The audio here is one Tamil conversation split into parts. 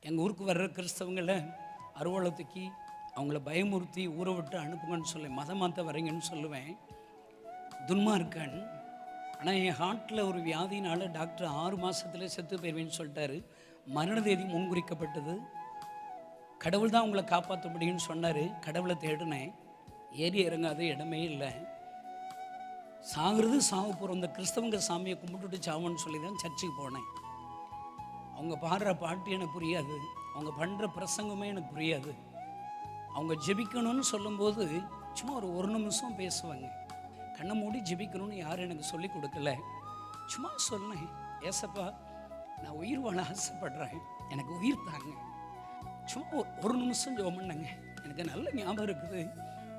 எங்கள் ஊருக்கு வர்ற கிறிஸ்தவங்களை அருவாளை தூக்கி அவங்கள பயமுறுத்தி ஊரை விட்டு அனுப்புங்கன்னு சொல்லி மதம் மாற்ற வரீங்கன்னு சொல்லுவேன். துன்மார்க்கன். ஆனால் என் ஹார்ட்டில் ஒரு வியாதினால் டாக்டர் 6 மாதத்துல செத்து போயிருவேன்னு சொல்லிட்டாரு. மரண தேதி முன்குறிக்கப்பட்டது. கடவுள் தான் உங்களை காப்பாற்ற முடியும்னு சொன்னார். கடவுளை தேடினேன், ஏறி இறங்காத இடமே இல்லை. சாகிறது சாக போகிற இந்த கிறிஸ்தவங்க சாமியை கும்பிட்டுட்டு சாவன்னு சொல்லி தான் சர்ச்சுக்கு போனேன். அவங்க பாடுற பாட்டு எனக்கு புரியாது, அவங்க பண்ணுற பிரசங்கமே எனக்கு புரியாது. அவங்க ஜெபிக்கணும்னு சொல்லும்போது சும்மா ஒரு நிமிஷம் பேசுவாங்க. கண்ணை மூடி ஜெபிக்கணும்னு யாரும் எனக்கு சொல்லி கொடுக்கல. சும்மா சொன்னேன், ஏசப்பா நான் உயிர் வாழ ஆசைப்படுறேன், எனக்கு உயிர் தாங்க. சும்மா ஒரு நிமிஷம் ஜெபம் பண்ணேங்க. எனக்கு நல்ல ஞாபகம் இருக்குது.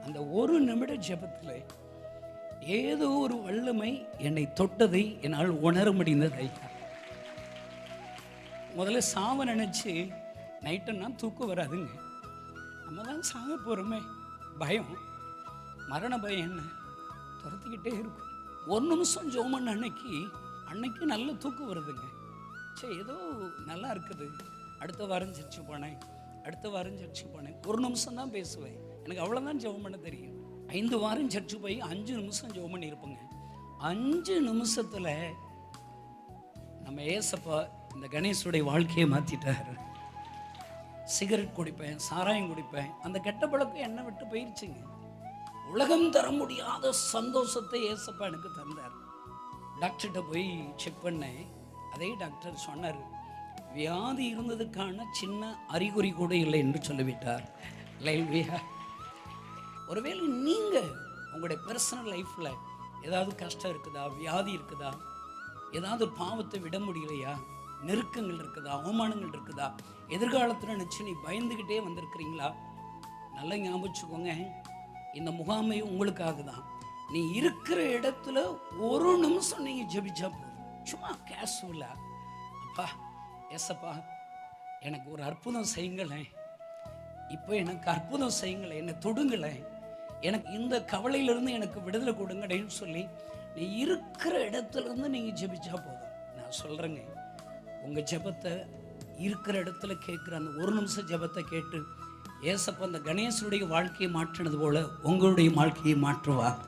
அந்த ஒரு நிமிட ஜெபத்தில் ஏதோ ஒரு வல்லமை என்னை தொட்டதை என்னால் உணர முடிந்தது. ஐயா, முதல்ல சாவ நினச்சி நைட்டுன்னா தூக்கம் வராதுங்க. நம்ம தான் சாக போகிறோமே, பயம், மரண பயம் என்ன துரத்திக்கிட்டே இருக்கும். ஒரு நிமிஷம் ஜோமன் அன்னைக்கு நல்ல தூக்கம் வருதுங்க. சரி, ஏதோ நல்லா இருக்குது. அடுத்த வாரம் சர்ச்சு போனேன், ஒரு நிமிஷம் தான் பேசுவேன். எனக்கு அவ்வளோதான் ஜெபம் பண்ண தெரியும். 5 வாரம் சர்ச்சு போய் 5 நிமிஷம் ஜெபம் பண்ணி இருப்பேங்க. 5 நிமிஷத்தில் நம்ம ஏசப்பா இந்த கணேசுடைய வாழ்க்கையை மாற்றிட்டார். சிகரெட் குடிப்பேன், சாராயம் குடிப்பேன், அந்த கெட்ட பழக்கம் என்னை விட்டு போயிடுச்சுங்க. உலகம் தர முடியாத சந்தோஷத்தை ஏசப்பா எனக்கு தந்தார். டாக்டர்கிட்ட போய் செக் பண்ணேன். அதே டாக்டர் சொன்னார், வியாதி இருந்ததுக்கான சின்ன அறிகுறி கூட இல்லை என்று சொல்லிவிட்டார். லைவ்லியா, ஒருவேளை நீங்கள் உங்களுடைய பர்சனல் லைஃப்பில் ஏதாவது கஷ்டம் இருக்குதா, வியாதி இருக்குதா, ஏதாவது பாவத்தை விட முடியலையா, நெருக்கங்கள் இருக்குதா, அவமானங்கள் இருக்குதா, எதிர்காலத்தில் நினச்சி நீ பயந்துக்கிட்டே வந்திருக்கிறீங்களா? நல்லா ஞாபகம் வச்சுக்கோங்க, இந்த முகாமை உங்களுக்காக தான். நீ இருக்கிற இடத்துல ஒரு நிமிஷம் நீங்கள் ஜெபிச்சா போதும். சும்மா கேஷுவலாக, அப்பா ஏசப்பா எனக்கு ஒரு அற்புதம் செய்யுங்களேன், இப்போ எனக்கு அற்புதம் செய்யுங்களேன், என்னை தொடுங்களேன், எனக்கு இந்த கவலையிலிருந்து எனக்கு விடுதலை கொடுங்கன்னு சொல்லி நீ இருக்கிற இடத்துலேருந்து நீங்கள் ஜெபிச்சா போதும். நான் சொல்கிறேங்க, உங்கள் ஜெபத்தை இருக்கிற இடத்துல கேட்குற அந்த ஒரு நிமிஷம் ஜெபத்தை கேட்டு ஏசப்பா அந்த கணேசனுடைய வாழ்க்கையை மாற்றினது போல் உங்களுடைய வாழ்க்கையை மாற்றுவார்.